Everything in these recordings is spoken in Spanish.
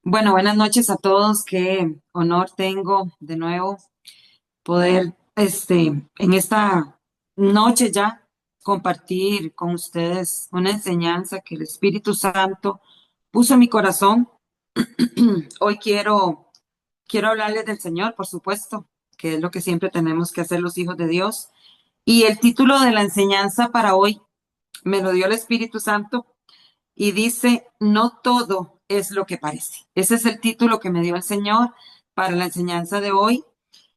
Bueno, buenas noches a todos. Qué honor tengo de nuevo poder, en esta noche ya compartir con ustedes una enseñanza que el Espíritu Santo puso en mi corazón. Hoy quiero hablarles del Señor, por supuesto, que es lo que siempre tenemos que hacer los hijos de Dios. Y el título de la enseñanza para hoy me lo dio el Espíritu Santo y dice, no todo es lo que parece. Ese es el título que me dio el Señor para la enseñanza de hoy.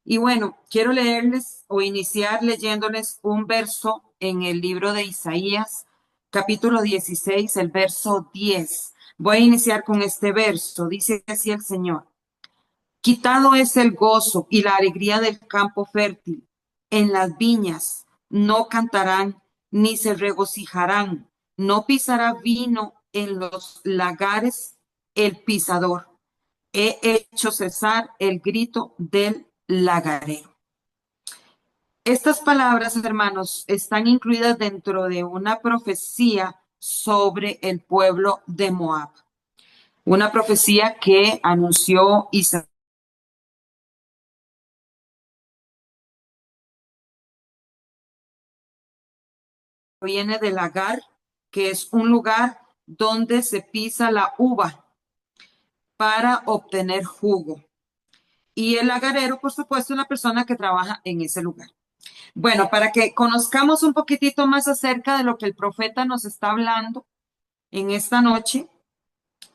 Y bueno, quiero leerles o iniciar leyéndoles un verso en el libro de Isaías, capítulo 16, el verso 10. Voy a iniciar con este verso. Dice así el Señor. Quitado es el gozo y la alegría del campo fértil. En las viñas no cantarán ni se regocijarán. No pisará vino en los lagares el pisador. He hecho cesar el grito del lagarero. Estas palabras, hermanos, están incluidas dentro de una profecía sobre el pueblo de Moab. Una profecía que anunció Isaías. Viene del lagar, que es un lugar donde se pisa la uva para obtener jugo. Y el lagarero, por supuesto, es la persona que trabaja en ese lugar. Bueno, para que conozcamos un poquitito más acerca de lo que el profeta nos está hablando en esta noche,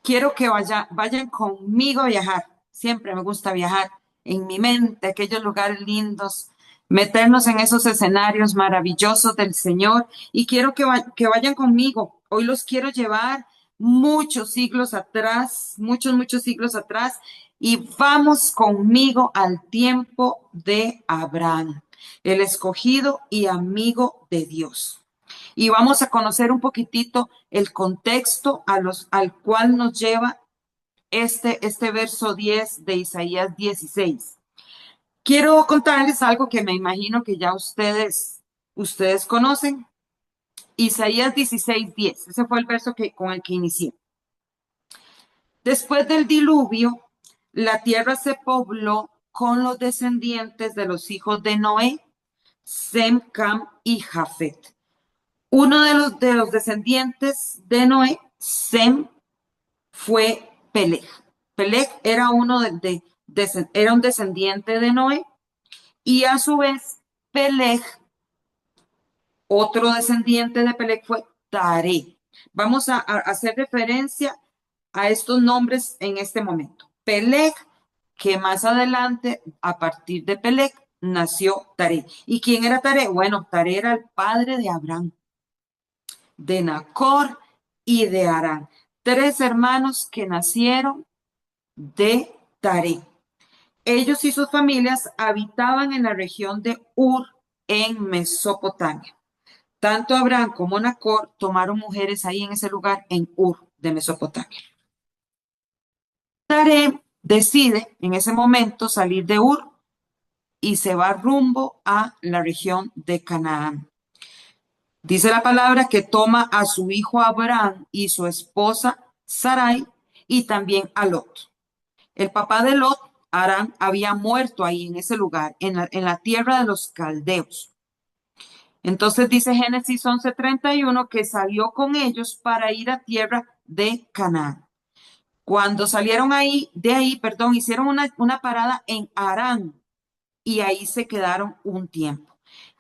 quiero que vayan conmigo a viajar. Siempre me gusta viajar en mi mente, aquellos lugares lindos, meternos en esos escenarios maravillosos del Señor. Y quiero que vayan conmigo. Hoy los quiero llevar muchos siglos atrás, muchos siglos atrás. Y vamos conmigo al tiempo de Abraham, el escogido y amigo de Dios. Y vamos a conocer un poquitito el contexto al cual nos lleva este verso 10 de Isaías 16. Quiero contarles algo que me imagino que ya ustedes conocen. Isaías 16:10. Ese fue el verso con el que inicié. Después del diluvio, la tierra se pobló con los descendientes de los hijos de Noé, Sem, Cam y Jafet. Uno de los descendientes de Noé, Sem, fue Peleg. Peleg era era un descendiente de Noé y a su vez Peleg, otro descendiente de Peleg fue Tare. Vamos a hacer referencia a estos nombres en este momento. Peleg, que más adelante, a partir de Peleg, nació Tare. ¿Y quién era Tare? Bueno, Tare era el padre de Abraham, de Nacor y de Harán. Tres hermanos que nacieron de Tare. Ellos y sus familias habitaban en la región de Ur, en Mesopotamia. Tanto Abraham como Nacor tomaron mujeres ahí en ese lugar, en Ur de Mesopotamia. Tare decide en ese momento salir de Ur y se va rumbo a la región de Canaán. Dice la palabra que toma a su hijo Abraham y su esposa Sarai y también a Lot. El papá de Lot, Aram, había muerto ahí en ese lugar, en la tierra de los caldeos. Entonces dice Génesis 11:31 que salió con ellos para ir a tierra de Canaán. Cuando salieron perdón, hicieron una parada en Arán y ahí se quedaron un tiempo.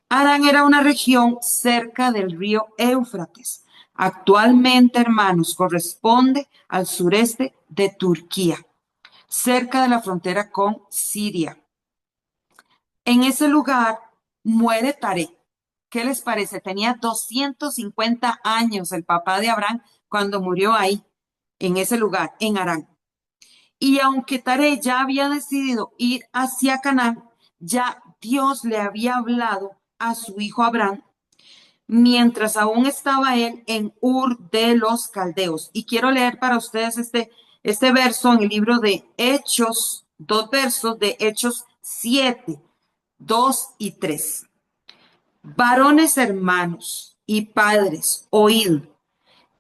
Arán era una región cerca del río Éufrates. Actualmente, hermanos, corresponde al sureste de Turquía, cerca de la frontera con Siria. En ese lugar muere Taré. ¿Qué les parece? Tenía 250 años el papá de Abraham cuando murió ahí, en ese lugar, en Arán. Y aunque Taré ya había decidido ir hacia Canaán, ya Dios le había hablado a su hijo Abraham mientras aún estaba él en Ur de los Caldeos. Y quiero leer para ustedes este verso en el libro de Hechos, dos versos de Hechos 7, 2 y 3. Varones hermanos y padres, oíd.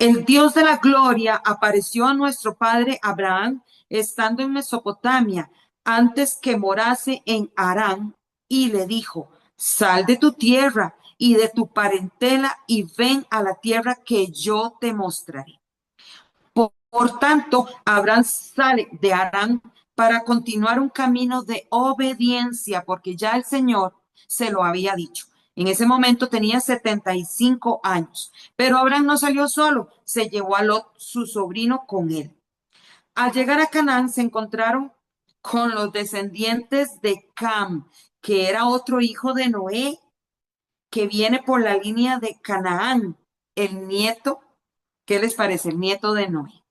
El Dios de la gloria apareció a nuestro padre Abraham estando en Mesopotamia, antes que morase en Harán, y le dijo, sal de tu tierra y de tu parentela y ven a la tierra que yo te mostraré. Por tanto, Abraham sale de Harán para continuar un camino de obediencia, porque ya el Señor se lo había dicho. En ese momento tenía 75 años, pero Abraham no salió solo, se llevó a Lot, su sobrino, con él. Al llegar a Canaán se encontraron con los descendientes de Cam, que era otro hijo de Noé, que viene por la línea de Canaán, el nieto, ¿qué les parece? El nieto de Noé.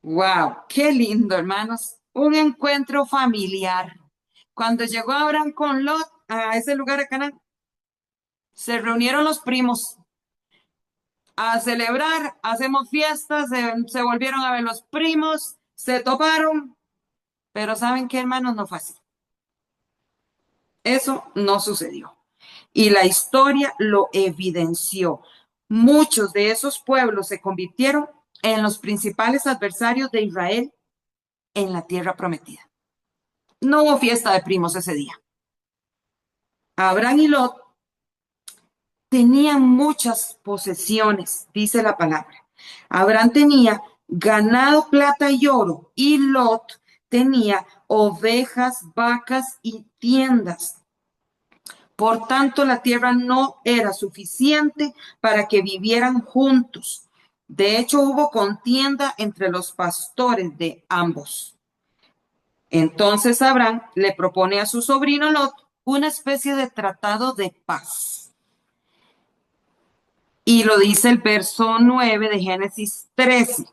Wow, qué lindo, hermanos. Un encuentro familiar. Cuando llegó Abraham con Lot a ese lugar de Canaán, se reunieron los primos a celebrar, hacemos fiestas, se volvieron a ver los primos, se toparon, pero ¿saben qué, hermanos? No fue así. Eso no sucedió. Y la historia lo evidenció. Muchos de esos pueblos se convirtieron en los principales adversarios de Israel en la tierra prometida. No hubo fiesta de primos ese día. Abraham y Lot tenían muchas posesiones, dice la palabra. Abraham tenía ganado, plata y oro, y Lot tenía ovejas, vacas y tiendas. Por tanto, la tierra no era suficiente para que vivieran juntos. De hecho, hubo contienda entre los pastores de ambos. Entonces Abraham le propone a su sobrino Lot una especie de tratado de paz. Y lo dice el verso 9 de Génesis 13.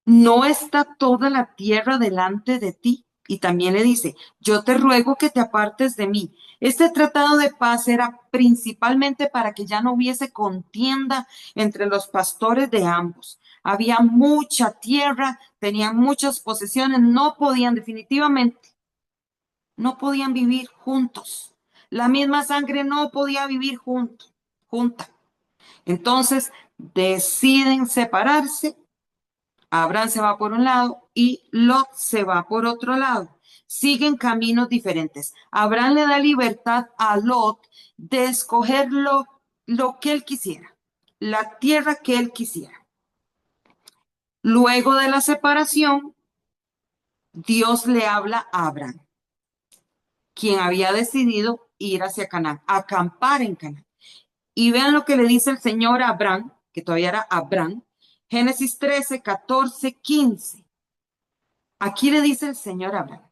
¿No está toda la tierra delante de ti? Y también le dice, yo te ruego que te apartes de mí. Este tratado de paz era principalmente para que ya no hubiese contienda entre los pastores de ambos. Había mucha tierra, tenían muchas posesiones, no podían definitivamente, no podían vivir juntos. La misma sangre no podía vivir junta. Entonces deciden separarse. Abraham se va por un lado y Lot se va por otro lado. Siguen caminos diferentes. Abraham le da libertad a Lot de escoger lo que él quisiera, la tierra que él quisiera. Luego de la separación, Dios le habla a Abraham, quien había decidido ir hacia Canaán, acampar en Canaán. Y vean lo que le dice el Señor a Abraham, que todavía era Abraham, Génesis 13, 14, 15. Aquí le dice el Señor a Abraham,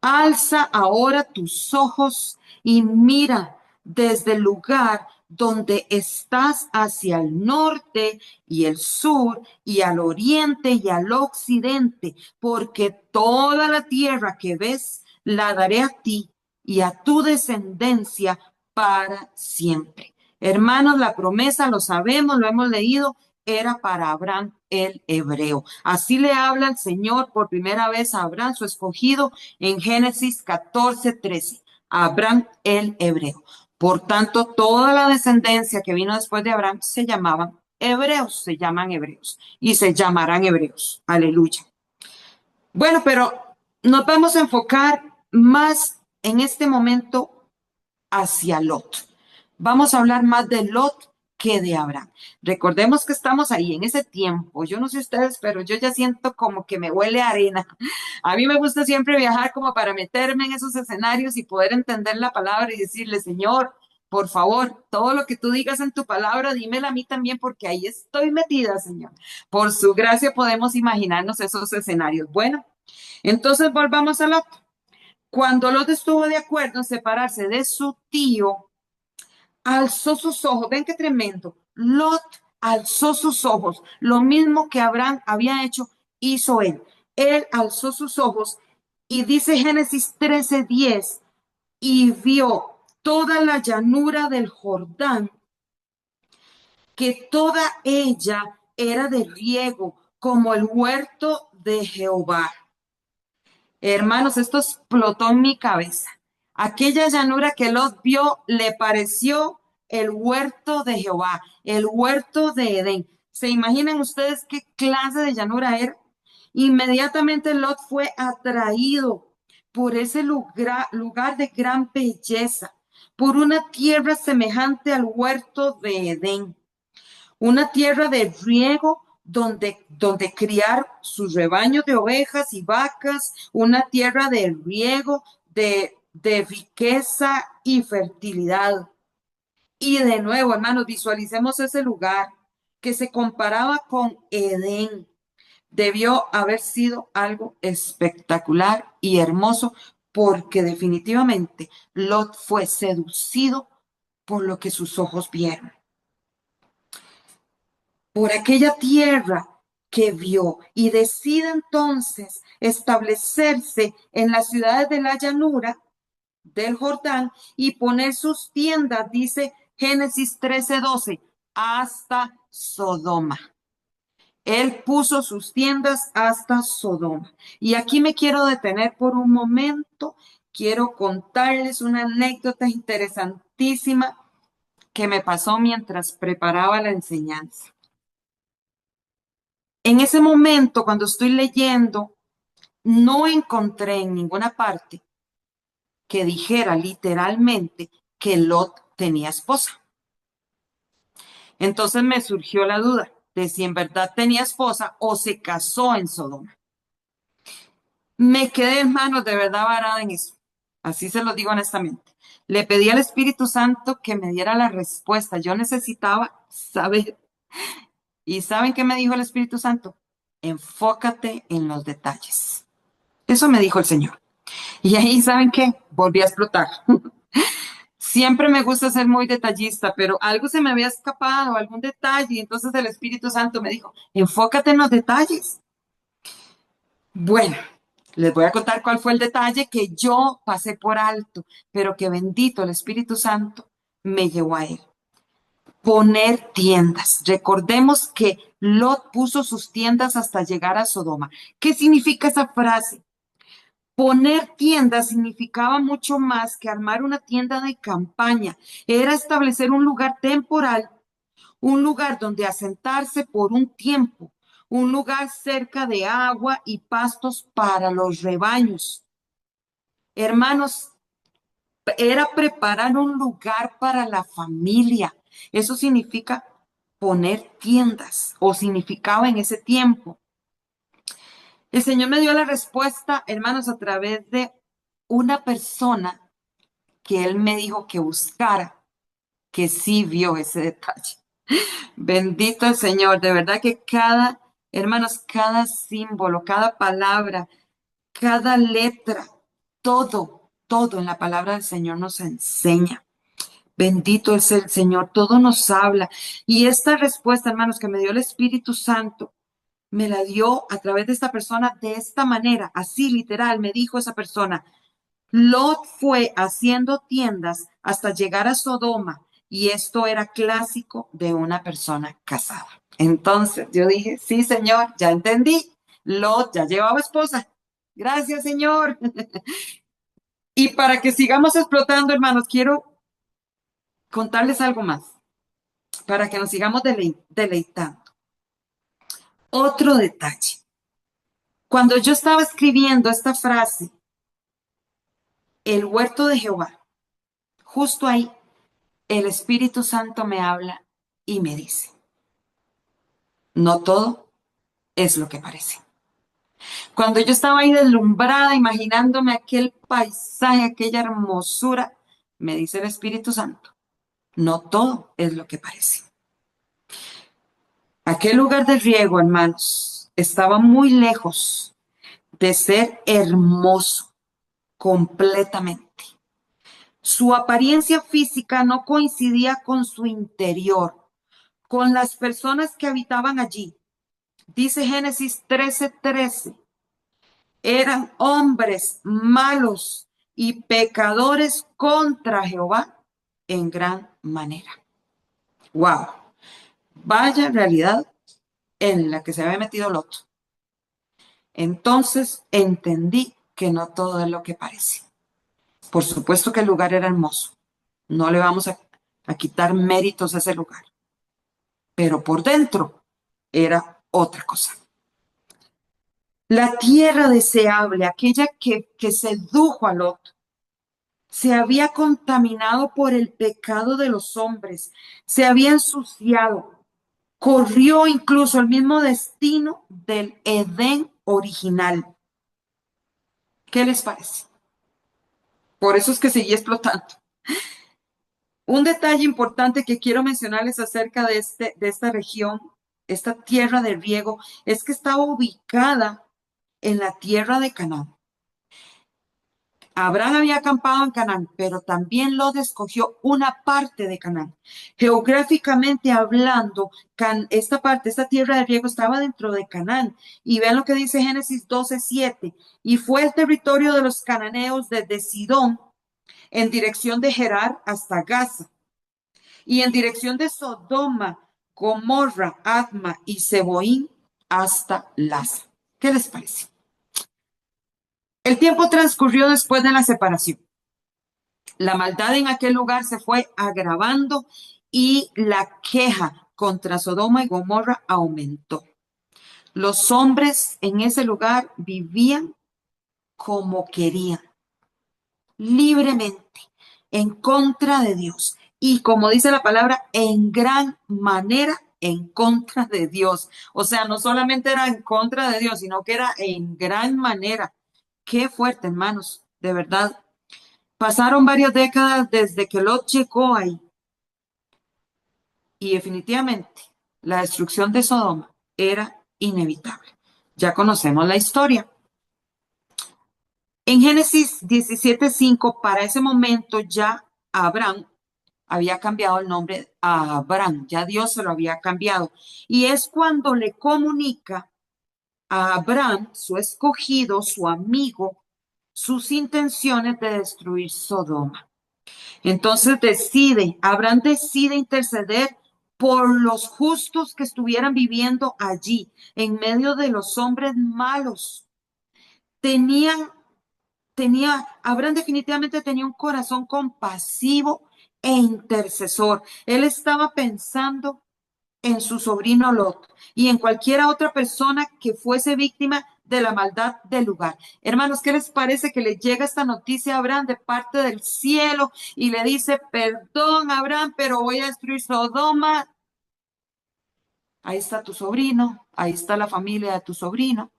alza ahora tus ojos y mira desde el lugar donde estás hacia el norte y el sur y al oriente y al occidente, porque toda la tierra que ves la daré a ti y a tu descendencia para siempre. Hermanos, la promesa, lo sabemos, lo hemos leído, era para Abraham el hebreo. Así le habla el Señor por primera vez a Abraham, su escogido, en Génesis 14:13. Abraham el hebreo. Por tanto, toda la descendencia que vino después de Abraham se llamaban hebreos, se llaman hebreos y se llamarán hebreos. Aleluya. Bueno, pero nos vamos a enfocar más en este momento hacia Lot. Vamos a hablar más de Lot que de Abraham. Recordemos que estamos ahí en ese tiempo. Yo no sé ustedes, pero yo ya siento como que me huele a arena. A mí me gusta siempre viajar como para meterme en esos escenarios y poder entender la palabra y decirle, Señor, por favor, todo lo que tú digas en tu palabra, dímelo a mí también, porque ahí estoy metida, Señor. Por su gracia podemos imaginarnos esos escenarios. Bueno, entonces volvamos a Lot. Cuando Lot estuvo de acuerdo en separarse de su tío, alzó sus ojos. Ven qué tremendo. Lot alzó sus ojos. Lo mismo que Abraham había hecho, hizo él. Él alzó sus ojos y dice Génesis 13:10, y vio toda la llanura del Jordán, que toda ella era de riego, como el huerto de Jehová. Hermanos, esto explotó en mi cabeza. Aquella llanura que Lot vio le pareció el huerto de Jehová, el huerto de Edén. ¿Se imaginan ustedes qué clase de llanura era? Inmediatamente Lot fue atraído por ese lugar de gran belleza, por una tierra semejante al huerto de Edén, una tierra de riego donde criar sus rebaños de ovejas y vacas, una tierra de riego, de riqueza y fertilidad. Y de nuevo, hermanos, visualicemos ese lugar que se comparaba con Edén. Debió haber sido algo espectacular y hermoso porque definitivamente Lot fue seducido por lo que sus ojos vieron, por aquella tierra que vio y decide entonces establecerse en las ciudades de la llanura del Jordán y poner sus tiendas, dice Génesis 13:12, hasta Sodoma. Él puso sus tiendas hasta Sodoma. Y aquí me quiero detener por un momento. Quiero contarles una anécdota interesantísima que me pasó mientras preparaba la enseñanza. En ese momento, cuando estoy leyendo, no encontré en ninguna parte que dijera literalmente que Lot tenía esposa. Entonces me surgió la duda de si en verdad tenía esposa o se casó en Sodoma. Me quedé, hermanos, de verdad varada en eso. Así se lo digo honestamente. Le pedí al Espíritu Santo que me diera la respuesta. Yo necesitaba saber. ¿Y saben qué me dijo el Espíritu Santo? Enfócate en los detalles. Eso me dijo el Señor. Y ahí, ¿saben qué? Volví a explotar. Siempre me gusta ser muy detallista, pero algo se me había escapado, algún detalle, y entonces el Espíritu Santo me dijo, enfócate en los detalles. Bueno, les voy a contar cuál fue el detalle que yo pasé por alto, pero que bendito el Espíritu Santo me llevó a él. Poner tiendas. Recordemos que Lot puso sus tiendas hasta llegar a Sodoma. ¿Qué significa esa frase? Poner tiendas significaba mucho más que armar una tienda de campaña. Era establecer un lugar temporal, un lugar donde asentarse por un tiempo, un lugar cerca de agua y pastos para los rebaños. Hermanos, era preparar un lugar para la familia. Eso significa poner tiendas o significaba en ese tiempo. El Señor me dio la respuesta, hermanos, a través de una persona que Él me dijo que buscara, que sí vio ese detalle. Bendito el Señor, de verdad que hermanos, cada símbolo, cada palabra, cada letra, todo en la palabra del Señor nos enseña. Bendito es el Señor, todo nos habla. Y esta respuesta, hermanos, que me dio el Espíritu Santo, me la dio a través de esta persona de esta manera, así literal, me dijo esa persona. Lot fue haciendo tiendas hasta llegar a Sodoma y esto era clásico de una persona casada. Entonces yo dije, sí, Señor, ya entendí. Lot ya llevaba esposa. Gracias, Señor. Y para que sigamos explotando, hermanos, quiero contarles algo más, para que nos sigamos deleitando. Otro detalle. Cuando yo estaba escribiendo esta frase, el huerto de Jehová, justo ahí, el Espíritu Santo me habla y me dice, no todo es lo que parece. Cuando yo estaba ahí deslumbrada, imaginándome aquel paisaje, aquella hermosura, me dice el Espíritu Santo, no todo es lo que parece. Aquel lugar de riego, hermanos, estaba muy lejos de ser hermoso completamente. Su apariencia física no coincidía con su interior, con las personas que habitaban allí. Dice Génesis 13:13, eran hombres malos y pecadores contra Jehová en gran manera. ¡Wow! Vaya realidad en la que se había metido Lot. Entonces entendí que no todo es lo que parece. Por supuesto que el lugar era hermoso. No le vamos a quitar méritos a ese lugar. Pero por dentro era otra cosa. La tierra deseable, aquella que sedujo a Lot, se había contaminado por el pecado de los hombres, se había ensuciado, corrió incluso el mismo destino del Edén original. ¿Qué les parece? Por eso es que seguía explotando. Un detalle importante que quiero mencionarles acerca de esta región, esta tierra de riego, es que estaba ubicada en la tierra de Canaán. Abraham había acampado en Canaán, pero también Lot escogió una parte de Canaán. Geográficamente hablando, esta parte, esta tierra de riego estaba dentro de Canaán. Y vean lo que dice Génesis 12:7. Y fue el territorio de los cananeos desde Sidón en dirección de Gerar hasta Gaza y en dirección de Sodoma, Gomorra, Adma y Seboín hasta Laza. ¿Qué les parece? El tiempo transcurrió después de la separación. La maldad en aquel lugar se fue agravando y la queja contra Sodoma y Gomorra aumentó. Los hombres en ese lugar vivían como querían, libremente, en contra de Dios. Y como dice la palabra, en gran manera en contra de Dios. O sea, no solamente era en contra de Dios, sino que era en gran manera. Qué fuerte, hermanos, de verdad. Pasaron varias décadas desde que Lot llegó ahí y definitivamente la destrucción de Sodoma era inevitable. Ya conocemos la historia. En Génesis 17:5, para ese momento ya Abraham había cambiado el nombre a Abraham, ya Dios se lo había cambiado. Y es cuando le comunica a Abraham, su escogido, su amigo, sus intenciones de destruir Sodoma. Entonces Abraham decide interceder por los justos que estuvieran viviendo allí, en medio de los hombres malos. Tenían Abraham definitivamente tenía un corazón compasivo e intercesor. Él estaba pensando en su sobrino Lot y en cualquiera otra persona que fuese víctima de la maldad del lugar. Hermanos, ¿qué les parece que le llega esta noticia a Abraham de parte del cielo y le dice, perdón, Abraham, pero voy a destruir Sodoma? Ahí está tu sobrino, ahí está la familia de tu sobrino.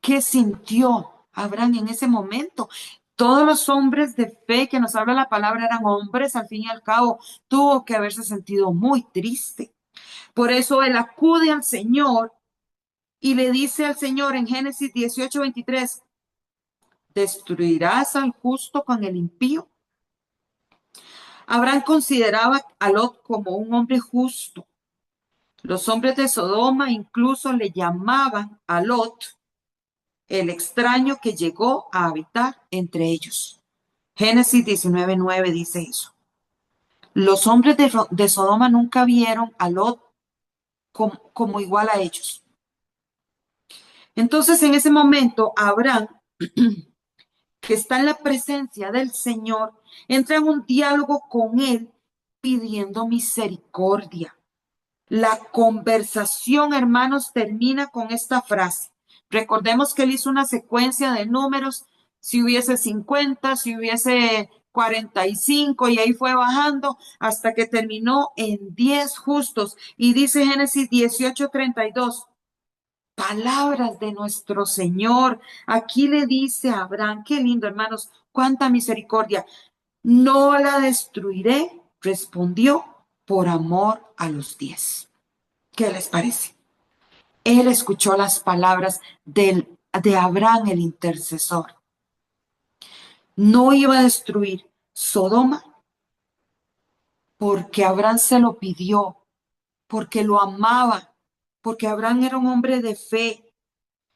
¿Qué sintió Abraham en ese momento? Todos los hombres de fe que nos habla la palabra eran hombres, al fin y al cabo, tuvo que haberse sentido muy triste. Por eso él acude al Señor y le dice al Señor en Génesis 18:23, ¿destruirás al justo con el impío? Abraham consideraba a Lot como un hombre justo. Los hombres de Sodoma incluso le llamaban a Lot el extraño que llegó a habitar entre ellos. Génesis 19:9 dice eso. Los hombres de Sodoma nunca vieron a Lot como igual a ellos. Entonces, en ese momento, Abraham, que está en la presencia del Señor, entra en un diálogo con él pidiendo misericordia. La conversación, hermanos, termina con esta frase. Recordemos que él hizo una secuencia de números, si hubiese 50, si hubiese 45, y ahí fue bajando hasta que terminó en 10 justos. Y dice Génesis 18:32, palabras de nuestro Señor. Aquí le dice a Abraham, qué lindo, hermanos, cuánta misericordia. No la destruiré, respondió, por amor a los 10. ¿Qué les parece? Él escuchó las palabras de Abraham, el intercesor. No iba a destruir Sodoma porque Abraham se lo pidió, porque lo amaba, porque Abraham era un hombre de fe,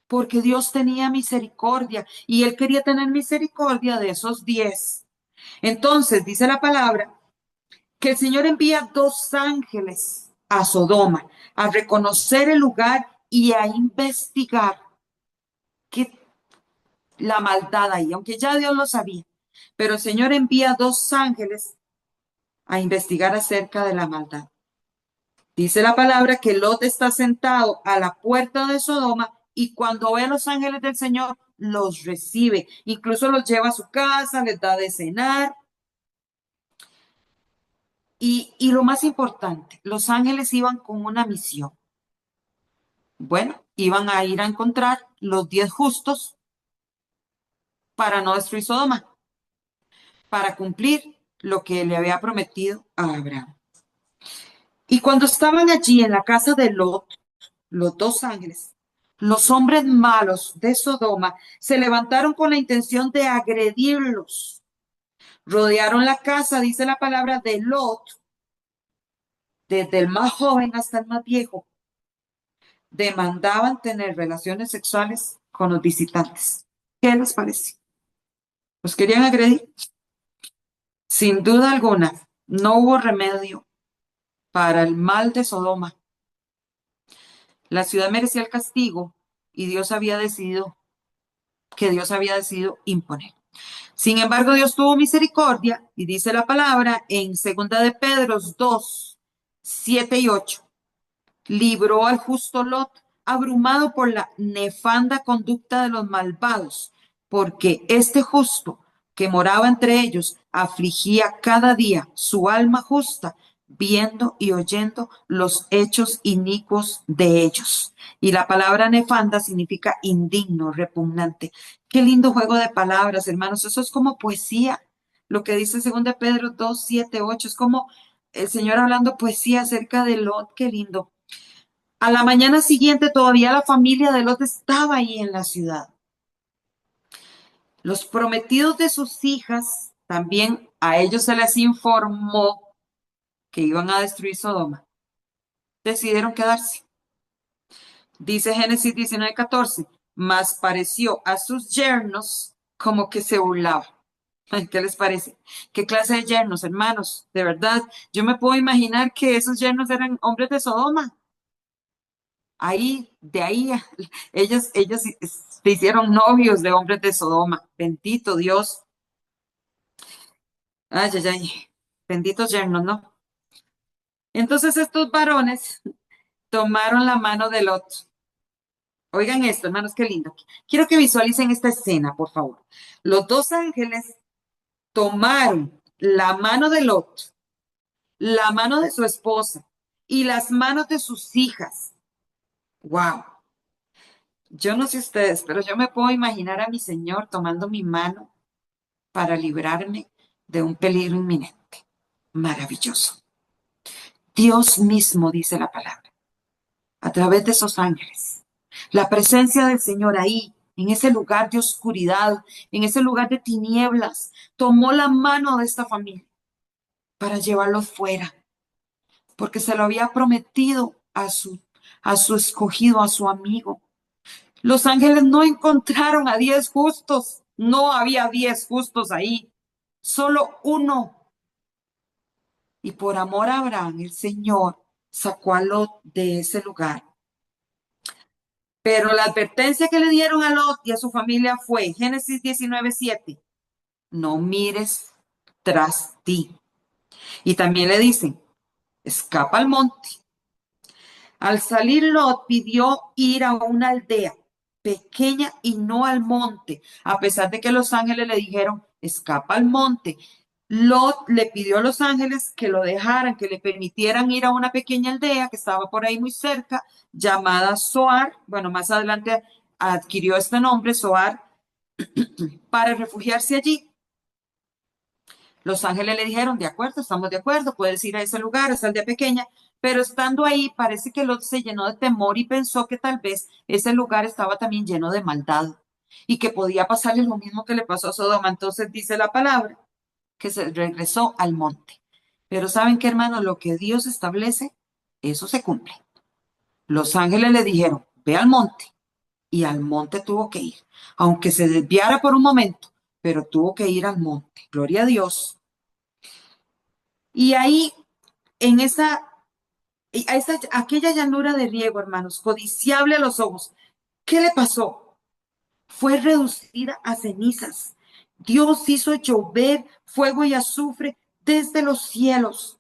porque Dios tenía misericordia y él quería tener misericordia de esos 10. Entonces dice la palabra que el Señor envía 2 ángeles a Sodoma a reconocer el lugar y a investigar que la maldad ahí, aunque ya Dios lo sabía. Pero el Señor envía 2 ángeles a investigar acerca de la maldad. Dice la palabra que Lot está sentado a la puerta de Sodoma y cuando ve a los ángeles del Señor, los recibe. Incluso los lleva a su casa, les da de cenar. Y lo más importante, los ángeles iban con una misión. Bueno, iban a ir a encontrar los 10 justos para no destruir Sodoma, para cumplir lo que le había prometido a Abraham. Y cuando estaban allí en la casa de Lot, los dos ángeles, los hombres malos de Sodoma se levantaron con la intención de agredirlos. Rodearon la casa, dice la palabra, de Lot, desde el más joven hasta el más viejo. Demandaban tener relaciones sexuales con los visitantes. ¿Qué les parece? ¿Los querían agredir? Sin duda alguna, no hubo remedio para el mal de Sodoma. La ciudad merecía el castigo y Dios había decidido imponer. Sin embargo, Dios tuvo misericordia y dice la palabra en 2 de Pedro 2, 7 y 8. Libró al justo Lot, abrumado por la nefanda conducta de los malvados, porque este justo que moraba entre ellos afligía cada día su alma justa, viendo y oyendo los hechos inicuos de ellos. Y la palabra nefanda significa indigno, repugnante. Qué lindo juego de palabras, hermanos. Eso es como poesía. Lo que dice 2 Pedro 2, 7, 8 es como el Señor hablando poesía acerca de Lot. Qué lindo. A la mañana siguiente todavía la familia de Lot estaba ahí en la ciudad. Los prometidos de sus hijas, también a ellos se les informó que iban a destruir Sodoma. Decidieron quedarse. Dice Génesis 19:14, mas pareció a sus yernos como que se burlaba. ¿Qué les parece? ¿Qué clase de yernos, hermanos? De verdad, yo me puedo imaginar que esos yernos eran hombres de Sodoma. Ahí, de ahí, ellos se hicieron novios de hombres de Sodoma. Bendito Dios. Ay, ay, ay. Benditos yernos, ¿no? Entonces estos varones tomaron la mano de Lot. Oigan esto, hermanos, qué lindo. Quiero que visualicen esta escena, por favor. Los dos ángeles tomaron la mano de Lot, la mano de su esposa y las manos de sus hijas. Wow. Yo no sé ustedes, pero yo me puedo imaginar a mi Señor tomando mi mano para librarme de un peligro inminente. Maravilloso. Dios mismo dice la palabra, a través de esos ángeles. La presencia del Señor ahí, en ese lugar de oscuridad, en ese lugar de tinieblas, tomó la mano de esta familia para llevarlos fuera, porque se lo había prometido a su escogido, a su amigo. Los ángeles no encontraron a 10 justos, no había 10 justos ahí, solo uno. Y por amor a Abraham, el Señor sacó a Lot de ese lugar. Pero la advertencia que le dieron a Lot y a su familia fue Génesis 19:7. No mires tras ti. Y también le dicen, escapa al monte. Al salir Lot pidió ir a una aldea pequeña y no al monte, a pesar de que los ángeles le dijeron, escapa al monte. Lot le pidió a los ángeles que lo dejaran, que le permitieran ir a una pequeña aldea que estaba por ahí muy cerca, llamada Zoar. Bueno, más adelante adquirió este nombre, Zoar, para refugiarse allí. Los ángeles le dijeron, de acuerdo, estamos de acuerdo, puedes ir a ese lugar, a esa aldea pequeña, pero estando ahí parece que Lot se llenó de temor y pensó que tal vez ese lugar estaba también lleno de maldad y que podía pasarle lo mismo que le pasó a Sodoma. Entonces dice la palabra que se regresó al monte. Pero ¿saben qué, hermano? Lo que Dios establece, eso se cumple. Los ángeles le dijeron, ve al monte, y al monte tuvo que ir, aunque se desviara por un momento, pero tuvo que ir al monte. Gloria a Dios. Y ahí, en aquella llanura de riego, hermanos, codiciable a los ojos, ¿qué le pasó? Fue reducida a cenizas. Dios hizo llover fuego y azufre desde los cielos.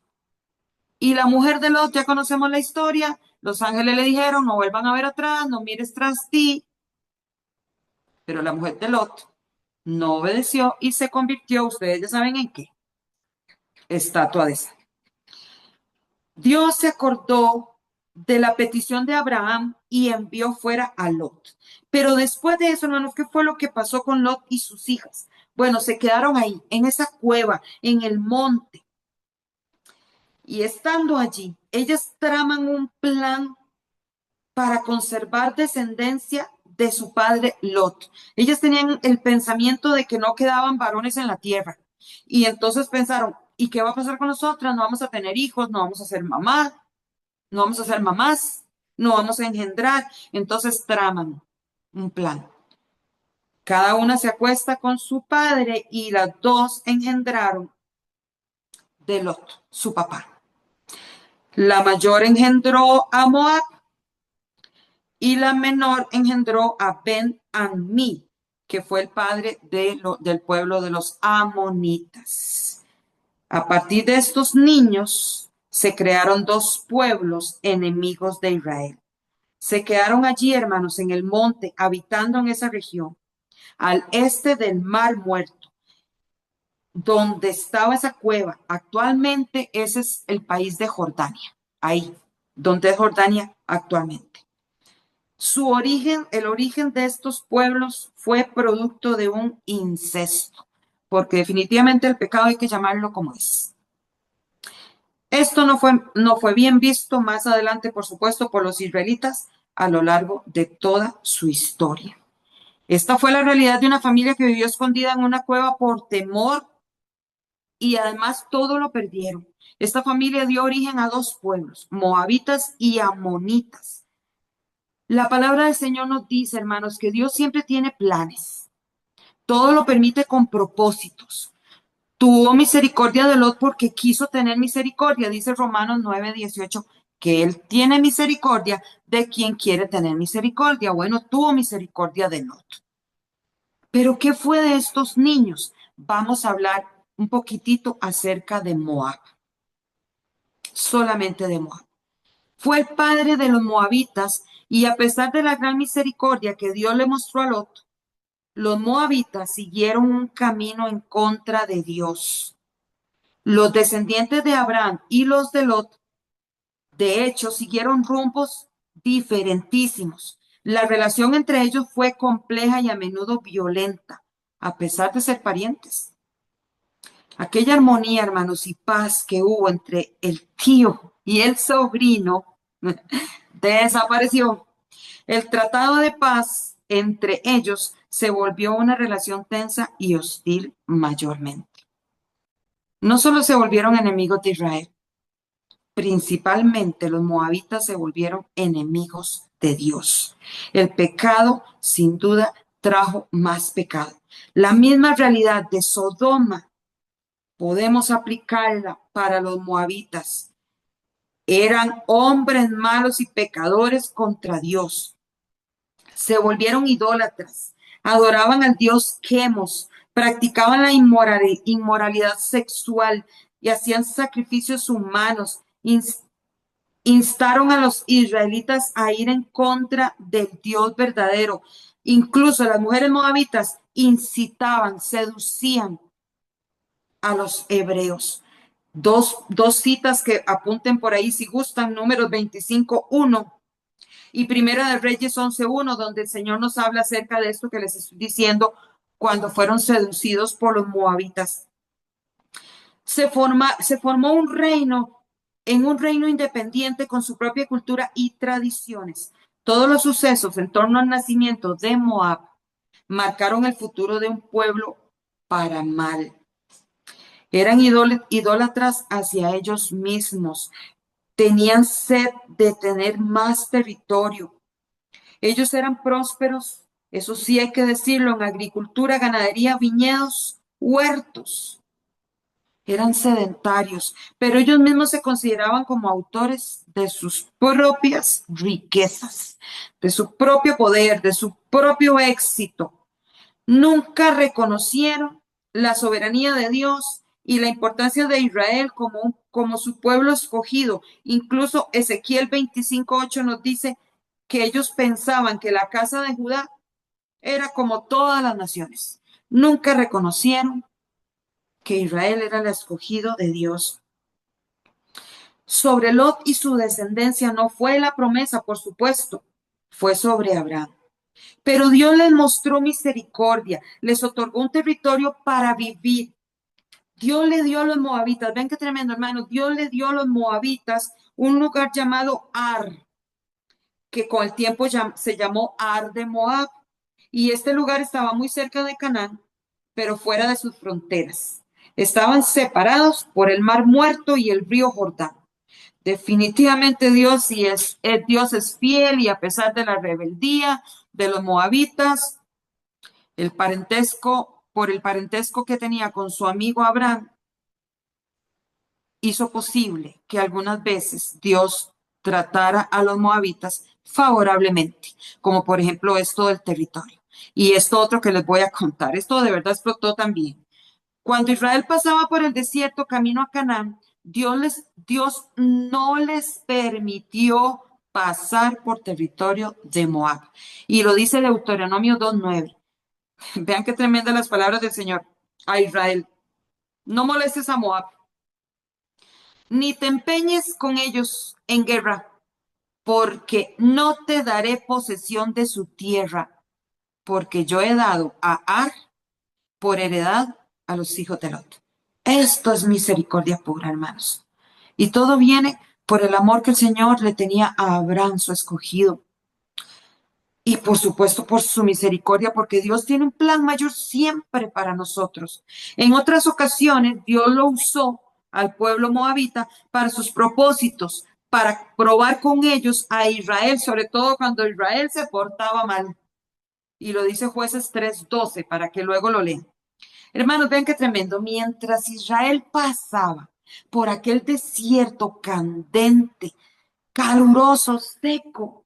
Y la mujer de Lot, ya conocemos la historia, los ángeles le dijeron, no vuelvan a ver atrás, no mires tras ti, pero la mujer de Lot no obedeció y se convirtió, ustedes ya saben en qué, estatua de sal. Dios se acordó de la petición de Abraham y envió fuera a Lot. Pero después de eso, hermanos, ¿qué fue lo que pasó con Lot y sus hijas? Bueno, se quedaron ahí, en esa cueva, en el monte. Y estando allí, ellas traman un plan para conservar descendencia de su padre Lot. Ellas tenían el pensamiento de que no quedaban varones en la tierra. Y entonces pensaron, ¿y qué va a pasar con nosotras? No vamos a tener hijos, no vamos a ser mamá, no vamos a ser mamás, no vamos a engendrar. Entonces traman un plan. Cada una se acuesta con su padre y las dos engendraron de Lot, su papá. La mayor engendró a Moab y la menor engendró a Ben-Ammi, que fue el padre del pueblo de los amonitas. A partir de estos niños se crearon dos pueblos enemigos de Israel. Se quedaron allí, hermanos, en el monte, habitando en esa región, al este del Mar Muerto, donde estaba esa cueva. Actualmente ese es el país de Jordania, ahí, donde es Jordania actualmente. El origen de estos pueblos fue producto de un incesto, porque definitivamente el pecado hay que llamarlo como es. Esto no fue bien visto más adelante, por supuesto, por los israelitas a lo largo de toda su historia. Esta fue la realidad de una familia que vivió escondida en una cueva por temor y además todo lo perdieron. Esta familia dio origen a dos pueblos, moabitas y amonitas. La palabra del Señor nos dice, hermanos, que Dios siempre tiene planes. Todo lo permite con propósitos. Tuvo misericordia de Lot porque quiso tener misericordia, dice Romanos 9:18, que Él tiene misericordia de quien quiere tener misericordia. Bueno, tuvo misericordia de Lot. Pero ¿qué fue de estos niños? Vamos a hablar un poquitito acerca de Moab, solamente de Moab. Fue el padre de los moabitas y a pesar de la gran misericordia que Dios le mostró a Lot, los moabitas siguieron un camino en contra de Dios. Los descendientes de Abraham y los de Lot, de hecho, siguieron rumbos diferentísimos. La relación entre ellos fue compleja y a menudo violenta, a pesar de ser parientes. Aquella armonía, hermanos, y paz que hubo entre el tío y el sobrino desapareció. El tratado de paz entre ellos se volvió una relación tensa y hostil mayormente. No solo se volvieron enemigos de Israel, principalmente los moabitas se volvieron enemigos de Dios. El pecado, sin duda, trajo más pecado. La misma realidad de Sodoma podemos aplicarla para los moabitas. Eran hombres malos y pecadores contra Dios. Se volvieron idólatras, adoraban al dios Quemos, practicaban la inmoralidad sexual y hacían sacrificios humanos. Instaron a los israelitas a ir en contra del Dios verdadero. Incluso las mujeres moabitas incitaban, seducían a los hebreos. Dos citas que apunten por ahí si gustan, Números 25:1 y Primera de Reyes 11:1, donde el Señor nos habla acerca de esto que les estoy diciendo cuando fueron seducidos por los moabitas. Se formó un reino, en un reino independiente con su propia cultura y tradiciones. Todos los sucesos en torno al nacimiento de Moab marcaron el futuro de un pueblo para mal. Eran idólatras hacia ellos mismos. Tenían sed de tener más territorio. Ellos eran prósperos, eso sí hay que decirlo, en agricultura, ganadería, viñedos, huertos. Eran sedentarios, pero ellos mismos se consideraban como autores de sus propias riquezas, de su propio poder, de su propio éxito. Nunca reconocieron la soberanía de Dios y la importancia de Israel como su pueblo escogido. Incluso Ezequiel 25:8 nos dice que ellos pensaban que la casa de Judá era como todas las naciones. Nunca reconocieron que Israel era el escogido de Dios. Sobre Lot y su descendencia no fue la promesa, por supuesto, fue sobre Abraham. Pero Dios les mostró misericordia, les otorgó un territorio para vivir. Dios le dio a los moabitas, ven qué tremendo, hermano, Dios le dio a los moabitas un lugar llamado Ar, que con el tiempo se llamó Ar de Moab. Y este lugar estaba muy cerca de Canaán, pero fuera de sus fronteras. Estaban separados por el Mar Muerto y el río Jordán. Definitivamente Dios sí Dios es fiel, y a pesar de la rebeldía de los moabitas, por el parentesco que tenía con su amigo Abraham, hizo posible que algunas veces Dios tratara a los moabitas favorablemente, como por ejemplo esto del territorio. Y esto otro que les voy a contar, esto de verdad explotó también. Cuando Israel pasaba por el desierto camino a Canaán, Dios no les permitió pasar por territorio de Moab. Y lo dice Deuteronomio 2:9. Vean qué tremendas las palabras del Señor a Israel. No molestes a Moab, ni te empeñes con ellos en guerra, porque no te daré posesión de su tierra, porque yo he dado a Ar por heredad a los hijos de Lot. Esto es misericordia pura, hermanos. Y todo viene por el amor que el Señor le tenía a Abraham, su escogido. Y por supuesto por su misericordia, porque Dios tiene un plan mayor siempre para nosotros. En otras ocasiones, Dios lo usó al pueblo moabita para sus propósitos, para probar con ellos a Israel, sobre todo cuando Israel se portaba mal. Y lo dice Jueces 3:12, para que luego lo lean. Hermanos, vean qué tremendo. Mientras Israel pasaba por aquel desierto candente, caluroso, seco,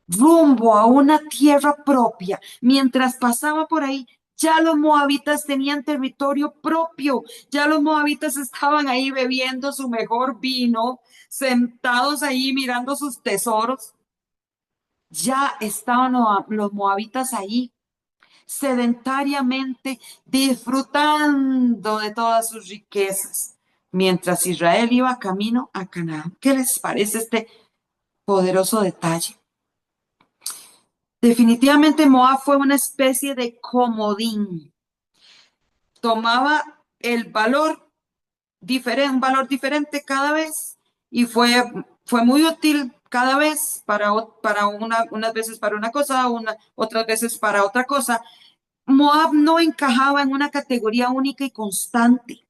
rumbo a una tierra propia, mientras pasaba por ahí, ya los moabitas tenían territorio propio, ya los moabitas estaban ahí bebiendo su mejor vino, sentados ahí mirando sus tesoros. Ya estaban los moabitas ahí sedentariamente disfrutando de todas sus riquezas, mientras Israel iba camino a Canaán. ¿Qué les parece este poderoso detalle? Definitivamente Moab fue una especie de comodín. Tomaba el valor diferente, un valor diferente cada vez, y fue muy útil cada vez para unas veces para una cosa, otras veces para otra cosa. Moab no encajaba en una categoría única y constante.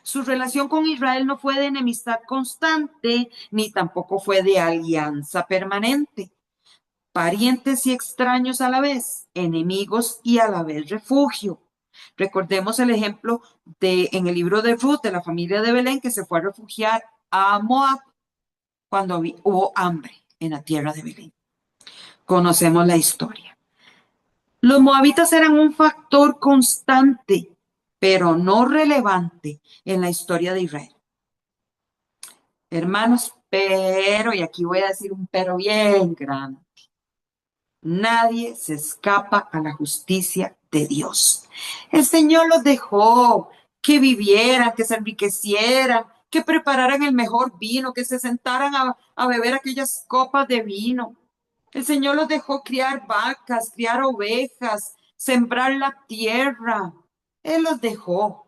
Su relación con Israel no fue de enemistad constante, ni tampoco fue de alianza permanente. Parientes y extraños a la vez, enemigos y a la vez refugio. Recordemos el ejemplo en el libro de Ruth, de la familia de Belén, que se fue a refugiar a Moab cuando hubo hambre en la tierra de Belén. Conocemos la historia. Los moabitas eran un factor constante, pero no relevante en la historia de Israel. Hermanos, pero, y aquí voy a decir un pero bien grande, nadie se escapa a la justicia de Dios. El Señor los dejó que vivieran, que se enriquecieran, que prepararan el mejor vino, que se sentaran a beber aquellas copas de vino. El Señor los dejó criar vacas, criar ovejas, sembrar la tierra. Él los dejó,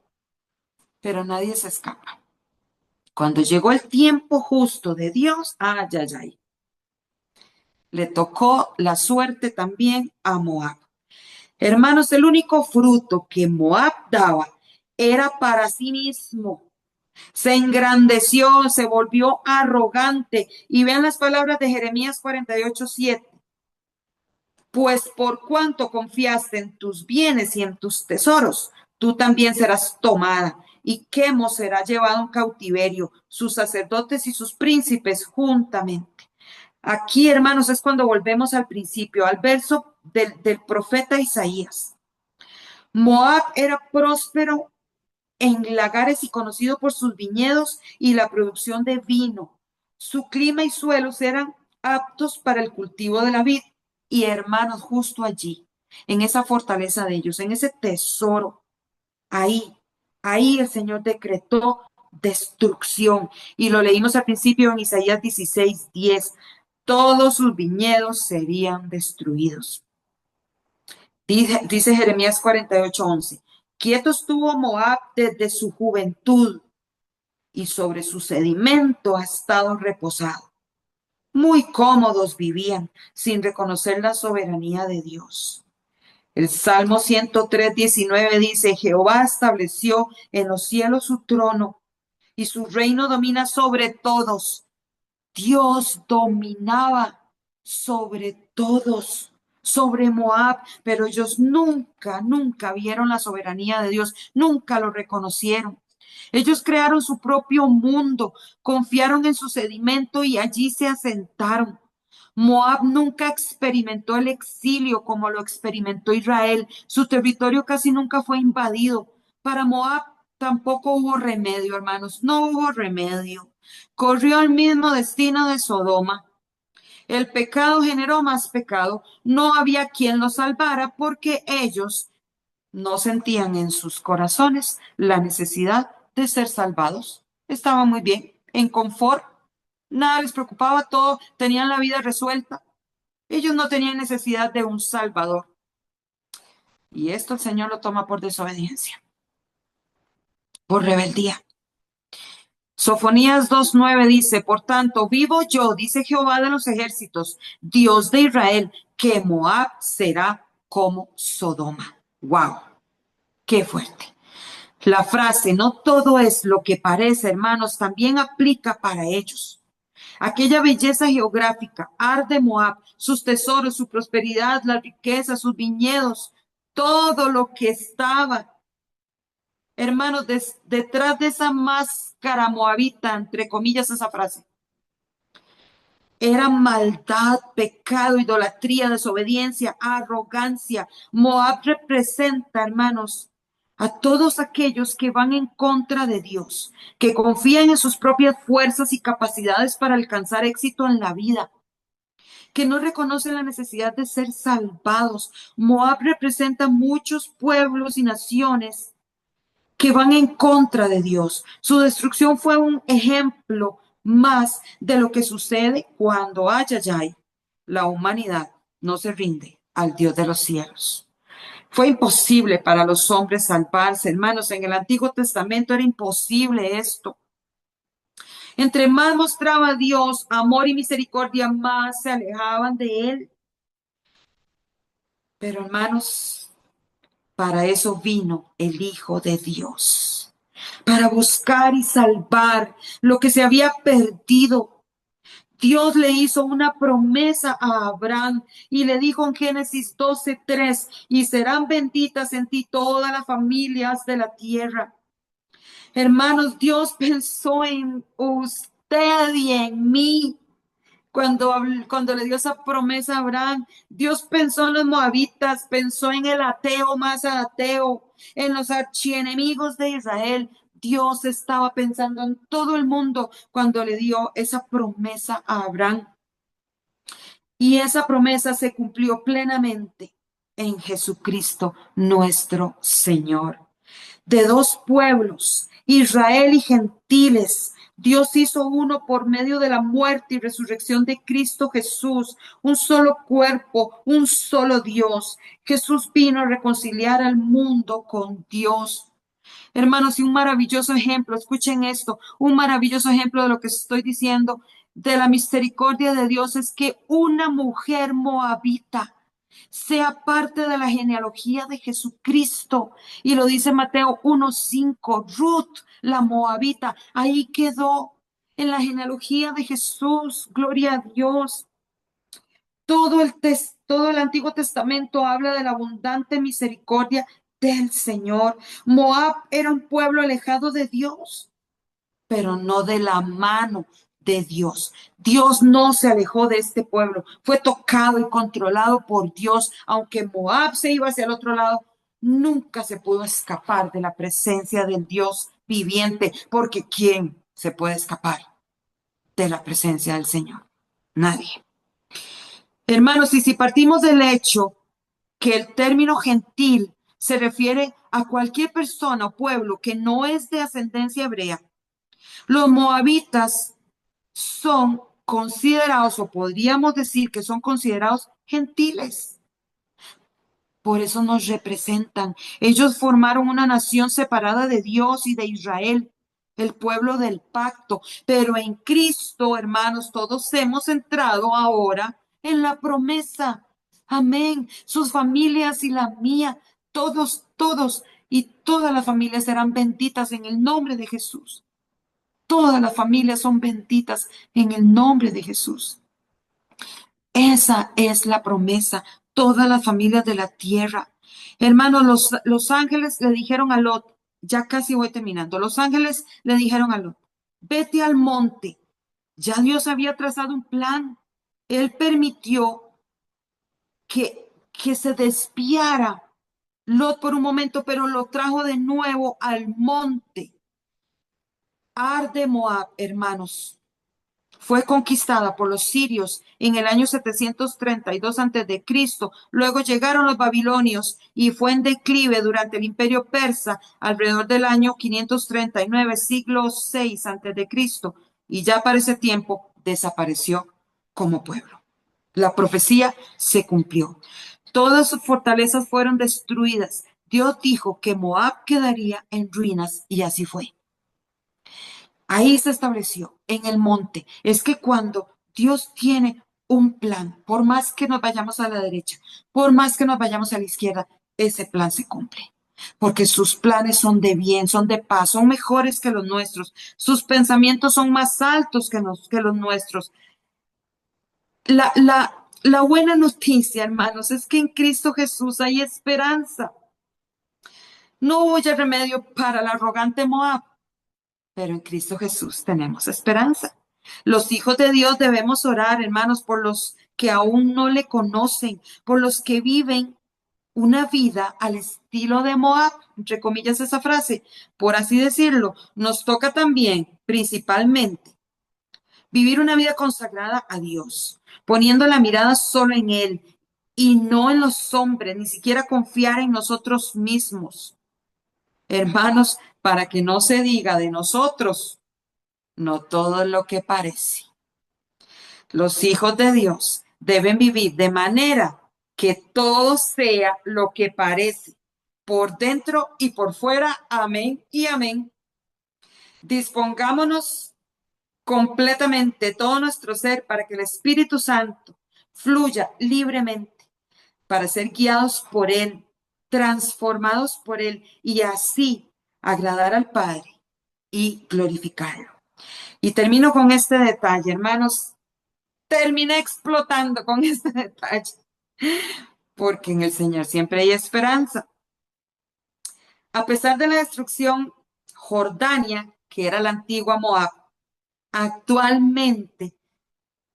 pero nadie se escapa. Cuando llegó el tiempo justo de Dios, ay, ay, ay, le tocó la suerte también a Moab. Hermanos, el único fruto que Moab daba era para sí mismo. Se engrandeció, se volvió arrogante. Y vean las palabras de Jeremías 48:7. Pues por cuanto confiaste en tus bienes y en tus tesoros, tú también serás tomada. Y Quemo será llevado en cautiverio, sus sacerdotes y sus príncipes juntamente. Aquí, hermanos, es cuando volvemos al principio, al verso del profeta Isaías. Moab era próspero en lagares y conocido por sus viñedos y la producción de vino. Su clima y suelos eran aptos para el cultivo de la vid. Y hermanos, justo allí, en esa fortaleza de ellos, en ese tesoro, ahí, ahí el Señor decretó destrucción. Y lo leímos al principio en Isaías 16:10. Todos sus viñedos serían destruidos. Dice Jeremías 48:11. Quieto estuvo Moab desde su juventud y sobre su sedimento ha estado reposado. Muy cómodos vivían sin reconocer la soberanía de Dios. El Salmo 103:19 dice, Jehová estableció en los cielos su trono y su reino domina sobre todos. Dios dominaba sobre todos, sobre Moab, pero ellos nunca vieron la soberanía de Dios, nunca lo reconocieron. Ellos crearon su propio mundo, confiaron en su sedimento y allí se asentaron. Moab nunca experimentó el exilio como lo experimentó Israel. Su territorio casi nunca fue invadido. Para Moab tampoco hubo remedio, hermanos, no hubo remedio. Corrió el mismo destino de Sodoma. El pecado generó más pecado. No había quien lo salvara porque ellos no sentían en sus corazones la necesidad de ser salvados. Estaban muy bien, en confort. Nada les preocupaba, todo, tenían la vida resuelta. Ellos no tenían necesidad de un salvador. Y esto el Señor lo toma por desobediencia, por rebeldía. Sofonías 2:9 dice, por tanto, vivo yo, dice Jehová de los ejércitos, Dios de Israel, que Moab será como Sodoma. ¡Wow! ¡Qué fuerte! La frase, no todo es lo que parece, hermanos, también aplica para ellos. Aquella belleza geográfica, Ar de Moab, sus tesoros, su prosperidad, la riqueza, sus viñedos, todo lo que estaba, hermanos, detrás de esa máscara moabita, entre comillas esa frase, era maldad, pecado, idolatría, desobediencia, arrogancia. Moab representa, hermanos, a todos aquellos que van en contra de Dios, que confían en sus propias fuerzas y capacidades para alcanzar éxito en la vida, que no reconocen la necesidad de ser salvados. Moab representa muchos pueblos y naciones que van en contra de Dios. Su destrucción fue un ejemplo más de lo que sucede cuando, ay, ay, ay, la humanidad no se rinde al Dios de los cielos. Fue imposible para los hombres salvarse, hermanos. En el Antiguo Testamento era imposible esto. Entre más mostraba Dios amor y misericordia, más se alejaban de Él. Pero, hermanos, para eso vino el Hijo de Dios, para buscar y salvar lo que se había perdido. Dios le hizo una promesa a Abraham y le dijo en Génesis 12:3, y serán benditas en ti todas las familias de la tierra. Hermanos, Dios pensó en usted y en mí. Cuando le dio esa promesa a Abraham, Dios pensó en los moabitas, pensó en el ateo más ateo, en los archienemigos de Israel. Dios estaba pensando en todo el mundo cuando le dio esa promesa a Abraham. Y esa promesa se cumplió plenamente en Jesucristo nuestro Señor. De dos pueblos, Israel y gentiles, Dios hizo uno por medio de la muerte y resurrección de Cristo Jesús, un solo cuerpo, un solo Dios. Jesús vino a reconciliar al mundo con Dios. Hermanos, y un maravilloso ejemplo, escuchen esto, un maravilloso ejemplo de lo que estoy diciendo, de la misericordia de Dios es que una mujer moabita sea parte de la genealogía de Jesucristo. Y lo dice Mateo 1:5, Ruth, la moabita, ahí quedó en la genealogía de Jesús. Gloria a Dios. Todo el Antiguo Testamento habla de la abundante misericordia del Señor. Moab era un pueblo alejado de Dios, pero no de la mano de Dios. Dios no se alejó de este pueblo, fue tocado y controlado por Dios, aunque Moab se iba hacia el otro lado. nunca se pudo escapar de la presencia del Dios viviente, porque ¿quién se puede escapar de la presencia del Señor? Nadie. Hermanos, y si partimos del hecho que el término gentil se refiere a cualquier persona o pueblo que no es de ascendencia hebrea, los moabitas son considerados, o podríamos decir que son considerados gentiles. Por eso nos representan. Ellos formaron una nación separada de Dios y de Israel, el pueblo del pacto. Pero en Cristo, hermanos, todos hemos entrado ahora en la promesa. Amén. Sus familias y la mía, todos y todas las familias serán benditas en el nombre de Jesús. Todas las familias son benditas en el nombre de Jesús. Esa es la promesa. Todas las familias de la tierra. Hermanos, los ángeles le dijeron a Lot, ya casi voy terminando, los ángeles le dijeron a Lot, vete al monte. Ya Dios había trazado un plan. Él permitió que se desviara Lot por un momento, pero lo trajo de nuevo al monte. Ar de Moab, hermanos, fue conquistada por los sirios en el año 732 a.C. Luego llegaron los babilonios y fue en declive durante el imperio persa alrededor del año 539, siglo VI a.C. Y ya para ese tiempo desapareció como pueblo. La profecía se cumplió. Todas sus fortalezas fueron destruidas. Dios dijo que Moab quedaría en ruinas y así fue. Ahí se estableció, en el monte. Es que cuando Dios tiene un plan, por más que nos vayamos a la derecha, por más que nos vayamos a la izquierda, ese plan se cumple. Porque sus planes son de bien, son de paz, son mejores que los nuestros. Sus pensamientos son más altos que los nuestros. La buena noticia, hermanos, es que en Cristo Jesús hay esperanza. No hubo remedio para el arrogante Moab, pero en Cristo Jesús tenemos esperanza. Los hijos de Dios debemos orar, hermanos, por los que aún no le conocen, por los que viven una vida al estilo de Moab, entre comillas esa frase, por así decirlo. Nos toca también, principalmente, vivir una vida consagrada a Dios, poniendo la mirada solo en Él y no en los hombres, ni siquiera confiar en nosotros mismos. Hermanos, para que no se diga de nosotros, no todo lo que parece. Los hijos de Dios deben vivir de manera que todo sea lo que parece, por dentro y por fuera. Amén y amén. Dispongámonos completamente todo nuestro ser para que el Espíritu Santo fluya libremente, para ser guiados por Él, transformados por Él y así agradar al Padre y glorificarlo. Y termino con este detalle, hermanos. Terminé explotando con este detalle, porque en el Señor siempre hay esperanza. A pesar de la destrucción, Jordania, que era la antigua Moab, actualmente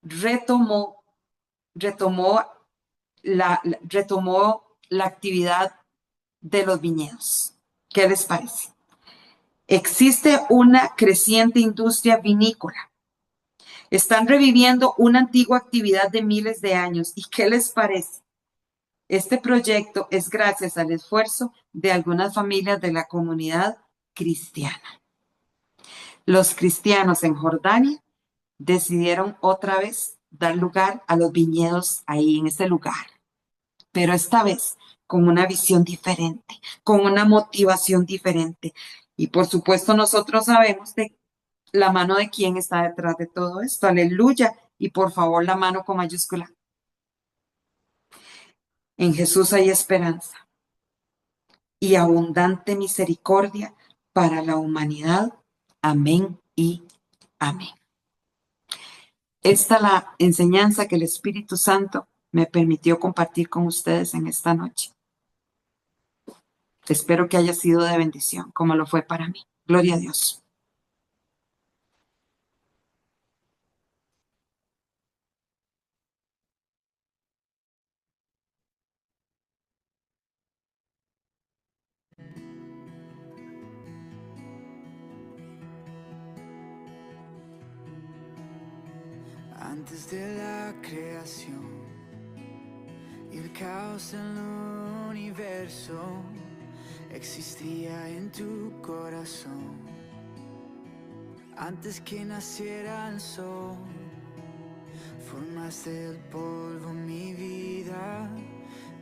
retomó, retomó retomó la actividad de los viñedos. ¿Qué les parece? Existe una creciente industria vinícola. Están reviviendo una antigua actividad de miles de años. ¿Y qué les parece? Este proyecto es gracias al esfuerzo de algunas familias de la comunidad cristiana. Los cristianos en Jordania decidieron otra vez dar lugar a los viñedos ahí en ese lugar, pero esta vez con una visión diferente, con una motivación diferente. Y por supuesto nosotros sabemos de la mano de quién está detrás de todo esto. Aleluya. Y por favor la mano con mayúscula. En Jesús hay esperanza y abundante misericordia para la humanidad. Amén y amén. Esta es la enseñanza que el Espíritu Santo me permitió compartir con ustedes en esta noche. Espero que haya sido de bendición, como lo fue para mí. Gloria a Dios. Antes de la creación y el caos del universo, existía en tu corazón. Antes que naciera el sol, formaste del polvo mi vida.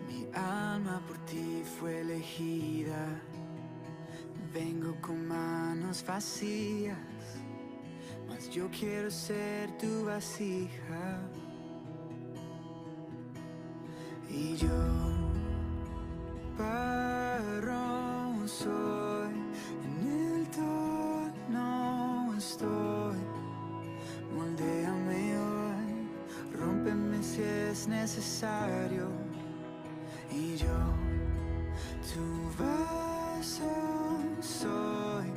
Mi alma por ti fue elegida. Vengo con manos vacías, mas yo quiero ser tu vasija. Y yo, barro soy, en el torno estoy. Moldéame hoy, rómpeme si es necesario. Y yo, tu vaso soy,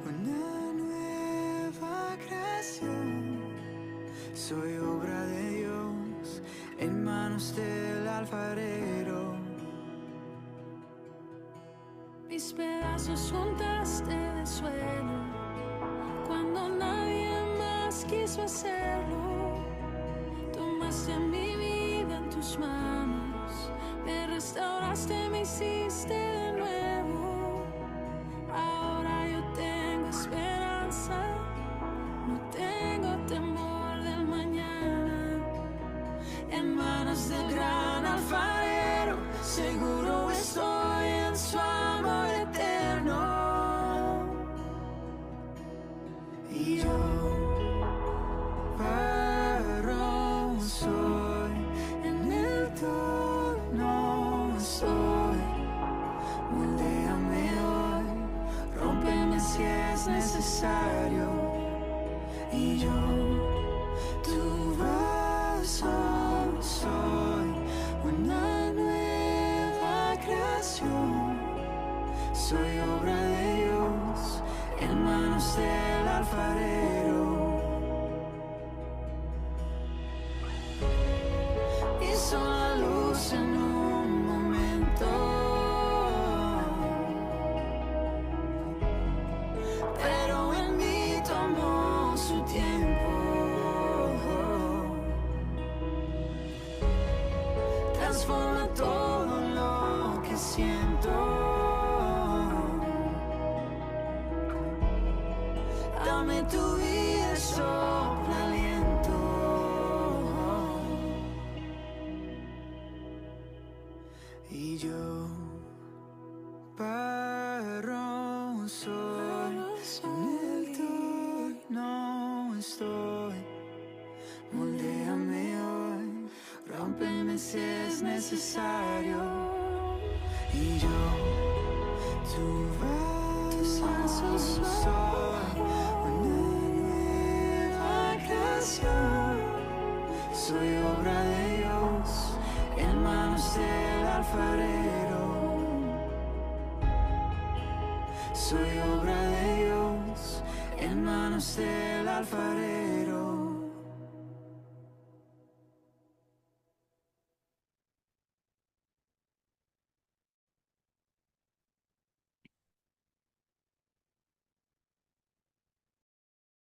una nueva creación. Soy obra de Dios, en manos del alfarero. Mis pedazos juntaste del suelo cuando nadie más quiso hacerlo. Tomaste mi vida en tus manos, me restauraste, me hiciste de nuevo. Ahora yo tengo esperanza, no tengo temor del mañana. En manos del gran alfarero, seguro estoy en su amor eterno. Y yo, varón soy, en el torno soy. Moldéame hoy, rómpeme si es necesario. Y yo, tu vaso soy, una nueva creación. Soy obra de Dios, en manos del alfarero. Hizo la luz en un momento, pero en mí tomó su tiempo. Transforma todo lo que siento. Dame tu vida, sopla aliento. Y yo, barro soy, en el torno estoy. Moldéame hoy, rómpeme si es necesario. Y yo, tu vaso soy, una nueva creación. Soy obra de Dios, en manos del alfarero. Soy obra de Dios, en manos del alfarero.